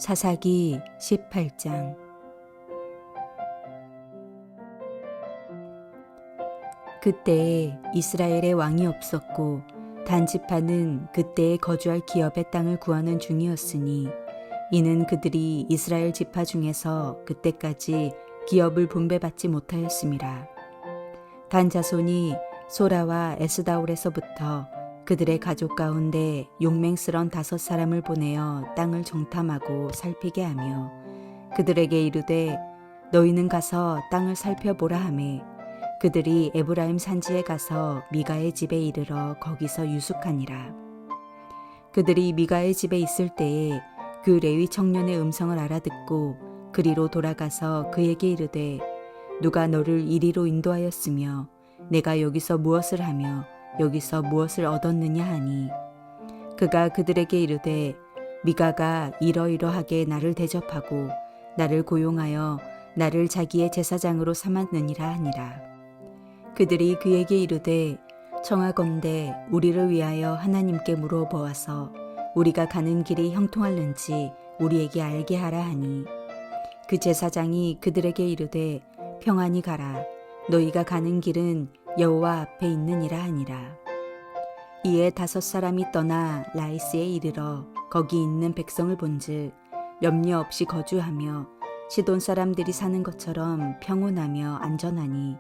사사기 18장. 그때에 이스라엘에 왕이 없었고 단 지파는 그때에 거주할 기업의 땅을 구하는 중이었으니 이는 그들이 이스라엘 지파 중에서 그때까지 기업을 분배받지 못하였음이라. 단 자손이 소라와 에스다올에서부터 그들의 가족 가운데 용맹스런 5사람을 보내어 땅을 정탐하고 살피게 하며 그들에게 이르되 너희는 가서 땅을 살펴보라 하매 그들이 에브라임 산지에 가서 미가의 집에 이르러 거기서 유숙하니라. 그들이 미가의 집에 있을 때에 그 레위 청년의 음성을 알아듣고 그리로 돌아가서 그에게 이르되 누가 너를 이리로 인도하였으며 내가 여기서 무엇을 하며 여기서 무엇을 얻었느냐 하니 그가 그들에게 이르되 미가가 이러이러하게 나를 대접하고 나를 고용하여 나를 자기의 제사장으로 삼았느니라 하니라. 그들이 그에게 이르되 청하건대 우리를 위하여 하나님께 물어보아서 우리가 가는 길이 형통할는지 우리에게 알게 하라 하니 그 제사장이 그들에게 이르되 평안히 가라. 너희가 가는 길은 여호와 앞에 있느니라 하니라. 이에 5사람이 떠나 라이스에 이르러 거기 있는 백성을 본즉 염려 없이 거주하며 시돈 사람들이 사는 것처럼 평온하며 안전하니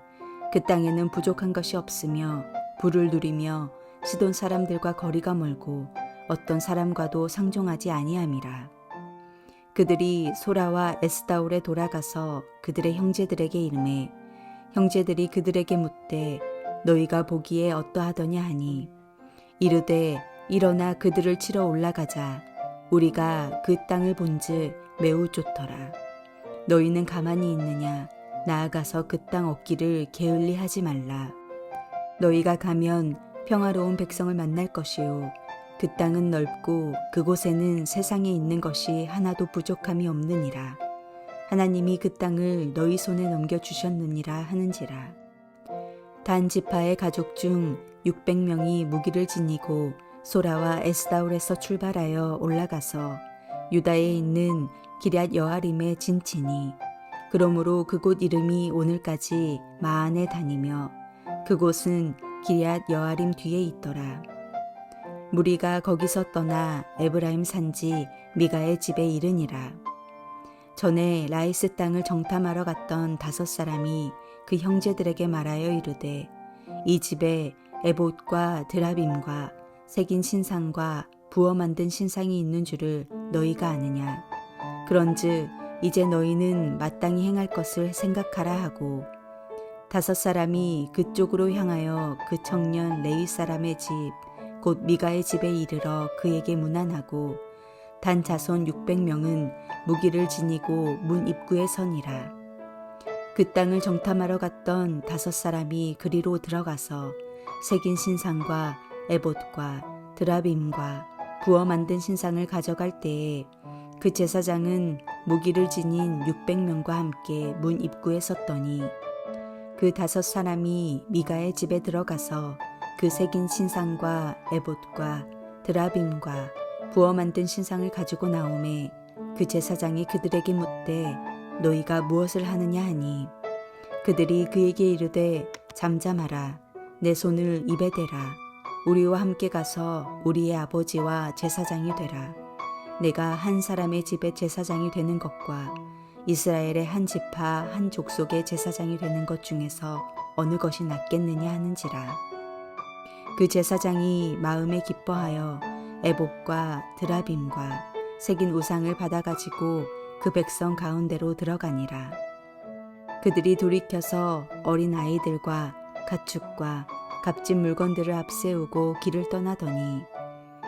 그 땅에는 부족한 것이 없으며 부를 누리며 시돈 사람들과 거리가 멀고 어떤 사람과도 상종하지 아니함이라. 그들이 소라와 에스다올에 돌아가서 그들의 형제들에게 이르매 형제들이 그들에게 묻되 너희가 보기에 어떠하더냐 하니 이르되 일어나 그들을 치러 올라가자. 우리가 그 땅을 본즉 매우 좋더라. 너희는 가만히 있느냐? 나아가서 그 땅 얻기를 게을리 하지 말라. 너희가 가면 평화로운 백성을 만날 것이요 그 땅은 넓고 그곳에는 세상에 있는 것이 하나도 부족함이 없느니라. 하나님이 그 땅을 너희 손에 넘겨주셨느니라 하는지라. 단 지파의 가족 중 600명이 무기를 지니고 소라와 에스다올에서 출발하여 올라가서 유다에 있는 기럇 여아림에 진치니 그러므로 그곳 이름이 오늘까지 마안에 다니며 그곳은 기럇 여아림 뒤에 있더라. 무리가 거기서 떠나 에브라임 산지 미가의 집에 이르니라. 전에 라이스 땅을 정탐하러 갔던 5사람이 그 형제들에게 말하여 이르되 이 집에 에봇과 드라빔과 새긴 신상과 부어 만든 신상이 있는 줄을 너희가 아느냐. 그런즉 이제 너희는 마땅히 행할 것을 생각하라 하고 5사람이 그쪽으로 향하여 그 청년 레위 사람의 집 곧 미가의 집에 이르러 그에게 문안하고 단 자손 600명은 무기를 지니고 문 입구에 서니라. 그 땅을 정탐하러 갔던 5사람이 그리로 들어가서 새긴 신상과 에봇과 드라빔과 부어 만든 신상을 가져갈 때에 그 제사장은 무기를 지닌 600명과 함께 문 입구에 섰더니 그 5사람이 미가의 집에 들어가서 그 새긴 신상과 에봇과 드라빔과 부어 만든 신상을 가지고 나오매 그 제사장이 그들에게 묻되 너희가 무엇을 하느냐 하니 그들이 그에게 이르되 잠잠하라. 내 손을 입에 대라. 우리와 함께 가서 우리의 아버지와 제사장이 되라. 내가 한 사람의 집의 제사장이 되는 것과 이스라엘의 한 지파 한 족속의 제사장이 되는 것 중에서 어느 것이 낫겠느냐 하는지라. 그 제사장이 마음에 기뻐하여 에봇과 드라빔과 새긴 우상을 받아가지고 그 백성 가운데로 들어가니라. 그들이 돌이켜서 어린 아이들과 가축과 값진 물건들을 앞세우고 길을 떠나더니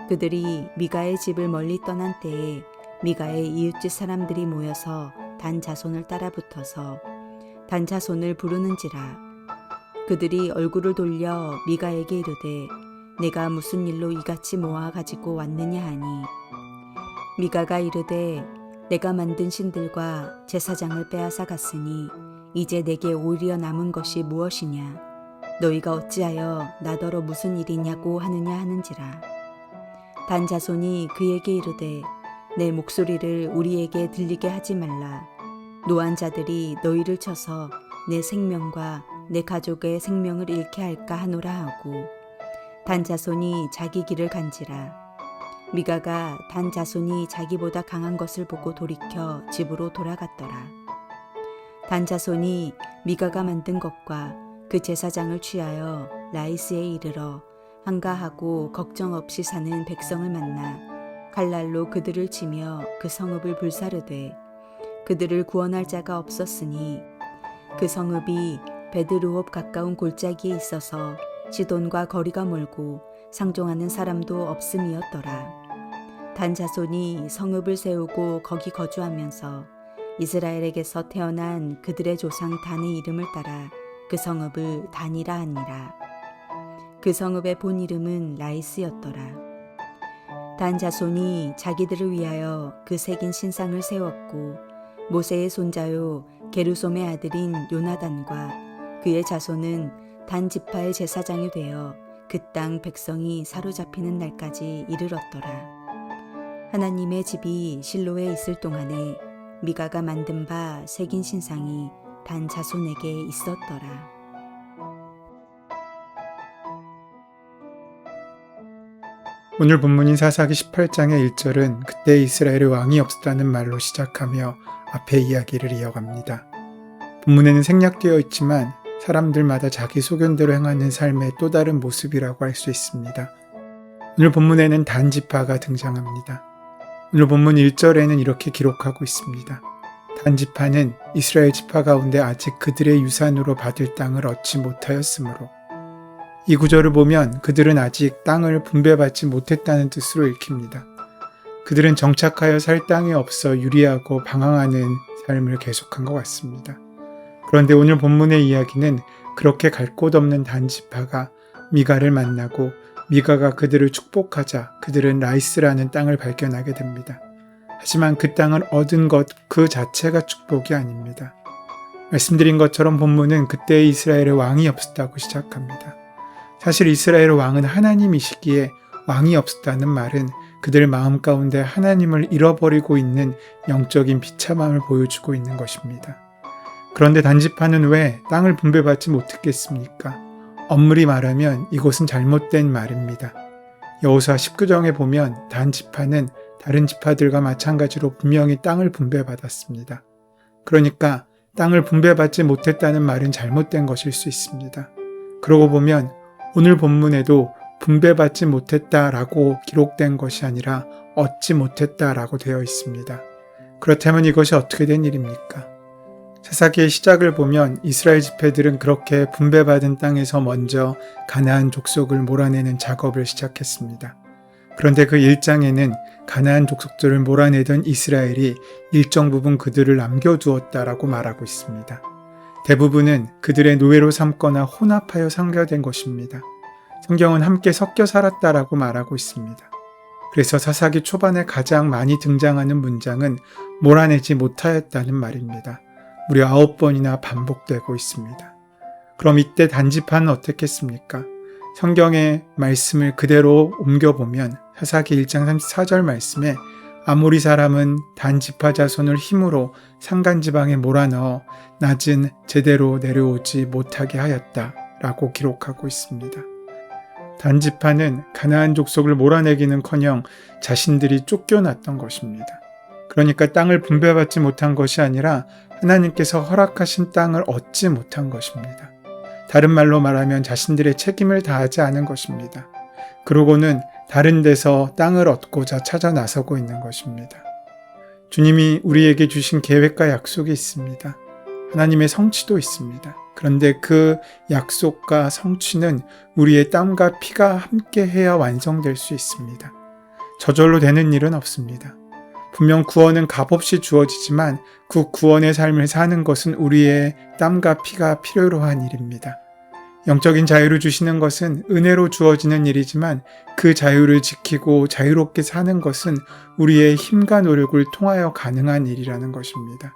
그들이 미가의 집을 멀리 떠난 때에 미가의 이웃집 사람들이 모여서 단 자손을 따라붙어서 단 자손을 부르는지라. 그들이 얼굴을 돌려 미가에게 이르되 내가 무슨 일로 이같이 모아 가지고 왔느냐 하니 미가가 이르되 내가 만든 신들과 제사장을 빼앗아 갔으니 이제 내게 오히려 남은 것이 무엇이냐. 너희가 어찌하여 나더러 무슨 일이냐고 하느냐 하는지라. 단 자손이 그에게 이르되 내 목소리를 우리에게 들리게 하지 말라. 노한 자들이 너희를 쳐서 내 생명과 내 가족의 생명을 잃게 할까 하노라 하고 단 자손이 자기 길을 간지라. 미가가 단 자손이 자기보다 강한 것을 보고 돌이켜 집으로 돌아갔더라. 단 자손이 미가가 만든 것과 그 제사장을 취하여 라이스에 이르러 한가하고 걱정 없이 사는 백성을 만나 칼날로 그들을 치며 그 성읍을 불사르되 그들을 구원할 자가 없었으니 그 성읍이 베드르홉 가까운 골짜기에 있어서 시돈과 거리가 멀고 상종하는 사람도 없음이었더라. 단 자손이 성읍을 세우고 거기 거주하면서 이스라엘에게서 태어난 그들의 조상 단의 이름을 따라 그 성읍을 단이라 하니라. 그 성읍의 본 이름은 라이스였더라. 단 자손이 자기들을 위하여 그 새긴 신상을 세웠고 모세의 손자요 게르솜의 아들인 요나단과 그의 자손은 단 지파의 제사장이 되어 그 땅 백성이 사로잡히는 날까지 이르렀더라. 하나님의 집이 실로에 있을 동안에 미가가 만든 바 새긴 신상이 단 자손에게 있었더라. 오늘 본문인 사사기 18장의 1절은 그때 이스라엘의 왕이 없었다는 말로 시작하며 앞의 이야기를 이어갑니다. 본문에는 생략되어 있지만 사람들마다 자기 소견대로 행하는 삶의 또 다른 모습이라고 할 수 있습니다. 오늘 본문에는 단 지파가 등장합니다. 오늘 본문 1절에는 이렇게 기록하고 있습니다. 단 지파는 이스라엘 지파 가운데 아직 그들의 유산으로 받을 땅을 얻지 못하였으므로 이 구절을 보면 그들은 아직 땅을 분배받지 못했다는 뜻으로 읽힙니다. 그들은 정착하여 살 땅이 없어 유리하고 방황하는 삶을 계속한 것 같습니다. 그런데 오늘 본문의 이야기는 그렇게 갈 곳 없는 단 지파가 미가를 만나고 미가가 그들을 축복하자 그들은 라이스라는 땅을 발견하게 됩니다. 하지만 그 땅을 얻은 것 그 자체가 축복이 아닙니다. 말씀드린 것처럼 본문은 그때 이스라엘의 왕이 없었다고 시작합니다. 사실 이스라엘의 왕은 하나님이시기에 왕이 없었다는 말은 그들 마음 가운데 하나님을 잃어버리고 있는 영적인 비참함을 보여주고 있는 것입니다. 그런데 단지파는 왜 땅을 분배받지 못했겠습니까? 엄밀히 말하면 이것은 잘못된 말입니다. 여호수아 19장에 보면 단지파는 다른 지파들과 마찬가지로 분명히 땅을 분배받았습니다. 그러니까 땅을 분배받지 못했다는 말은 잘못된 것일 수 있습니다. 그러고 보면 오늘 본문에도 분배받지 못했다라고 기록된 것이 아니라 얻지 못했다라고 되어 있습니다. 그렇다면 이것이 어떻게 된 일입니까? 사사기의 시작을 보면 이스라엘 지파들은 그렇게 분배받은 땅에서 먼저 가나안 족속을 몰아내는 작업을 시작했습니다. 그런데 그 1장에는 가나안 족속들을 몰아내던 이스라엘이 일정 부분 그들을 남겨두었다라고 말하고 있습니다. 대부분은 그들의 노예로 삼거나 혼합하여 상대된 것입니다. 성경은 함께 섞여 살았다라고 말하고 있습니다. 그래서 사사기 초반에 가장 많이 등장하는 문장은 몰아내지 못하였다는 말입니다. 무려 9번이나 반복되고 있습니다. 그럼 이때 단지파는 어떻겠습니까? 성경의 말씀을 그대로 옮겨보면 사사기 1장 34절 말씀에 아모리 사람은 단 지파 자손을 힘으로 산간지방에 몰아넣어 낮은 제대로 내려오지 못하게 하였다 라고 기록하고 있습니다. 단 지파는 가나안 족속을 몰아내기는커녕 자신들이 쫓겨났던 것입니다. 그러니까 땅을 분배받지 못한 것이 아니라 하나님께서 허락하신 땅을 얻지 못한 것입니다. 다른 말로 말하면 자신들의 책임을 다하지 않은 것입니다. 그러고는 다른 데서 땅을 얻고자 찾아 나서고 있는 것입니다. 주님이 우리에게 주신 계획과 약속이 있습니다. 하나님의 성취도 있습니다. 그런데 그 약속과 성취는 우리의 땀과 피가 함께 해야 완성될 수 있습니다. 저절로 되는 일은 없습니다. 분명 구원은 값없이 주어지지만 그 구원의 삶을 사는 것은 우리의 땀과 피가 필요로 한 일입니다. 영적인 자유를 주시는 것은 은혜로 주어지는 일이지만 그 자유를 지키고 자유롭게 사는 것은 우리의 힘과 노력을 통하여 가능한 일이라는 것입니다.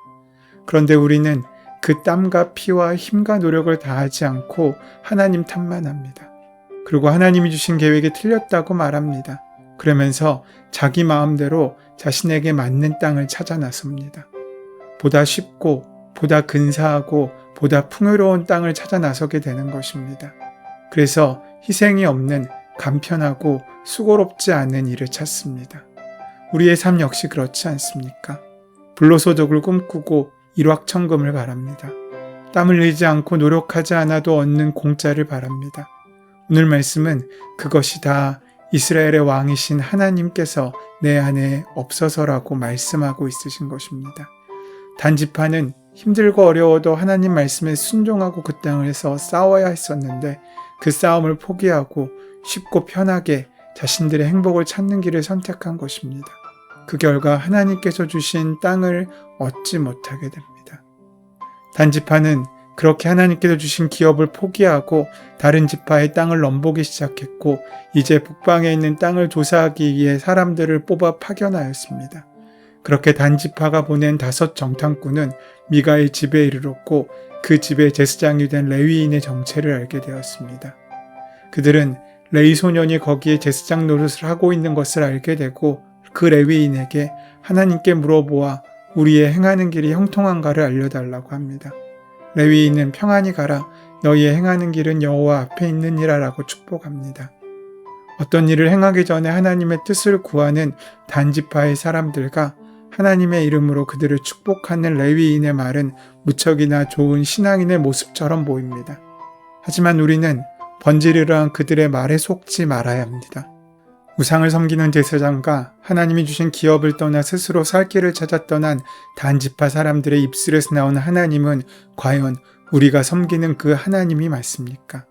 그런데 우리는 그 땀과 피와 힘과 노력을 다하지 않고 하나님 탓만 합니다. 그리고 하나님이 주신 계획이 틀렸다고 말합니다. 그러면서 자기 마음대로 자신에게 맞는 땅을 찾아 나섭니다. 보다 쉽고 보다 근사하고 보다 풍요로운 땅을 찾아 나서게 되는 것입니다. 그래서 희생이 없는 간편하고 수고롭지 않은 일을 찾습니다. 우리의 삶 역시 그렇지 않습니까? 불로소득을 꿈꾸고 일확천금을 바랍니다. 땀을 흘리지 않고 노력하지 않아도 얻는 공짜를 바랍니다. 오늘 말씀은 그것이 다 이스라엘의 왕이신 하나님께서 내 안에 없어서라고 말씀하고 있으신 것입니다. 단지파는 힘들고 어려워도 하나님 말씀에 순종하고 그 땅에서 싸워야 했었는데 그 싸움을 포기하고 쉽고 편하게 자신들의 행복을 찾는 길을 선택한 것입니다. 그 결과 하나님께서 주신 땅을 얻지 못하게 됩니다. 단지파는 그렇게 하나님께서 주신 기업을 포기하고 다른 지파의 땅을 넘보기 시작했고 이제 북방에 있는 땅을 조사하기 위해 사람들을 뽑아 파견하였습니다. 그렇게 단지파가 보낸 5 정탐꾼은 미가의 집에 이르렀고 그 집의 제사장이 된 레위인의 정체를 알게 되었습니다. 그들은 레위 소년이 거기에 제사장 노릇을 하고 있는 것을 알게 되고 그 레위인에게 하나님께 물어보아 우리의 행하는 길이 형통한가를 알려달라고 합니다. 레위인은 평안히 가라, 너희의 행하는 길은 여호와 앞에 있느니라라고 축복합니다. 어떤 일을 행하기 전에 하나님의 뜻을 구하는 단지파의 사람들과 하나님의 이름으로 그들을 축복하는 레위인의 말은 무척이나 좋은 신앙인의 모습처럼 보입니다. 하지만 우리는 번지르르한 그들의 말에 속지 말아야 합니다. 우상을 섬기는 제사장과 하나님이 주신 기업을 떠나 스스로 살 길을 찾아 떠난 단지파 사람들의 입술에서 나온 하나님은 과연 우리가 섬기는 그 하나님이 맞습니까?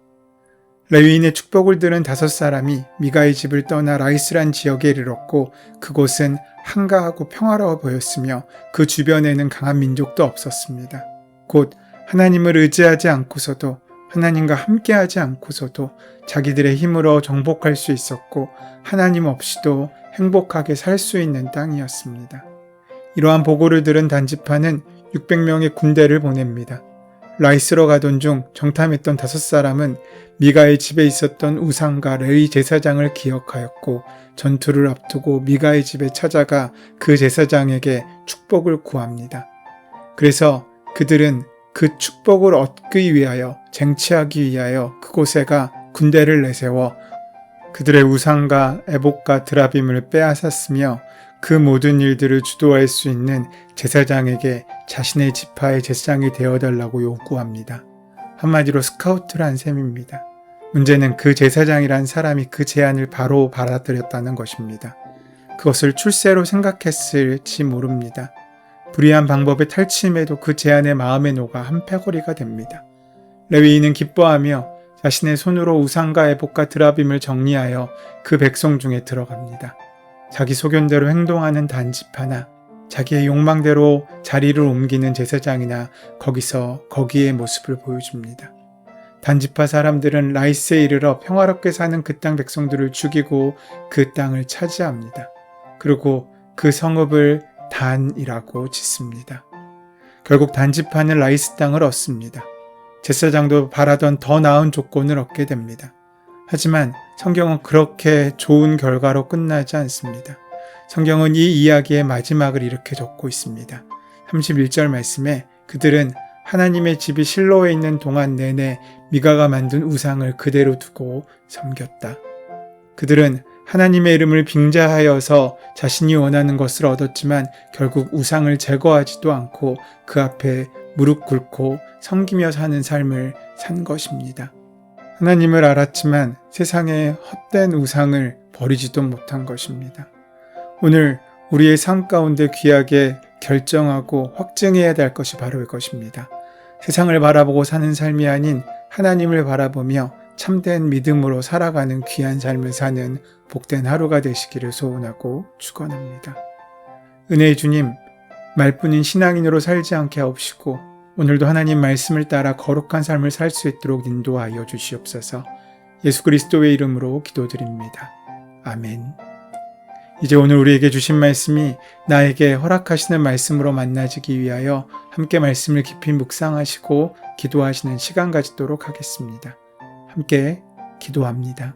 레위인의 축복을 들은 5사람이 미가의 집을 떠나 라이스란 지역에 이르렀고 그곳은 한가하고 평화로워 보였으며 그 주변에는 강한 민족도 없었습니다. 곧 하나님을 의지하지 않고서도 하나님과 함께하지 않고서도 자기들의 힘으로 정복할 수 있었고 하나님 없이도 행복하게 살 수 있는 땅이었습니다. 이러한 보고를 들은 단지파는 600명의 군대를 보냅니다. 라이스로 가던 중 정탐했던 5사람은 미가의 집에 있었던 우상과 레위 제사장을 기억하였고 전투를 앞두고 미가의 집에 찾아가 그 제사장에게 축복을 구합니다. 그래서 그들은 그 축복을 얻기 위하여 쟁취하기 위하여 그곳에가 군대를 내세워 그들의 우상과 에봇과 드라빔을 빼앗았으며 그 모든 일들을 주도할 수 있는 제사장에게 자신의 지파의 제사장이 되어달라고 요구합니다. 한마디로 스카우트를 한 셈입니다. 문제는 그 제사장이란 사람이 그 제안을 바로 받아들였다는 것입니다. 그것을 출세로 생각했을지 모릅니다. 불의한 방법에 탈취임에도 그 제안의 마음에 녹아 한패거리가 됩니다. 레위인은 기뻐하며 자신의 손으로 우상과 에봇과 드라빔을 정리하여 그 백성 중에 들어갑니다. 자기 소견대로 행동하는 단지파나 자기의 욕망대로 자리를 옮기는 제사장이나 거기의 모습을 보여줍니다. 단지파 사람들은 라이스에 이르러 평화롭게 사는 그 땅 백성들을 죽이고 그 땅을 차지합니다. 그리고 그 성읍을 단이라고 짓습니다. 결국 단지파는 라이스 땅을 얻습니다. 제사장도 바라던 더 나은 조건을 얻게 됩니다. 하지만 성경은 그렇게 좋은 결과로 끝나지 않습니다. 성경은 이 이야기의 마지막을 이렇게 적고 있습니다. 31절 말씀에 그들은 하나님의 집이 실로에 있는 동안 내내 미가가 만든 우상을 그대로 두고 섬겼다. 그들은 하나님의 이름을 빙자하여서 자신이 원하는 것을 얻었지만 결국 우상을 제거하지도 않고 그 앞에 무릎 꿇고 섬기며 사는 삶을 산 것입니다. 하나님을 알았지만 세상의 헛된 우상을 버리지도 못한 것입니다. 오늘 우리의 삶 가운데 귀하게 결정하고 확증해야 될 것이 바로 이것입니다. 세상을 바라보고 사는 삶이 아닌 하나님을 바라보며 참된 믿음으로 살아가는 귀한 삶을 사는 복된 하루가 되시기를 소원하고 축원합니다. 은혜의 주님, 말뿐인 신앙인으로 살지 않게 하옵시고 오늘도 하나님 말씀을 따라 거룩한 삶을 살 수 있도록 인도하여 주시옵소서. 예수 그리스도의 이름으로 기도드립니다. 아멘. 이제 오늘 우리에게 주신 말씀이 나에게 허락하시는 말씀으로 만나지기 위하여 함께 말씀을 깊이 묵상하시고 기도하시는 시간 가지도록 하겠습니다. 함께 기도합니다.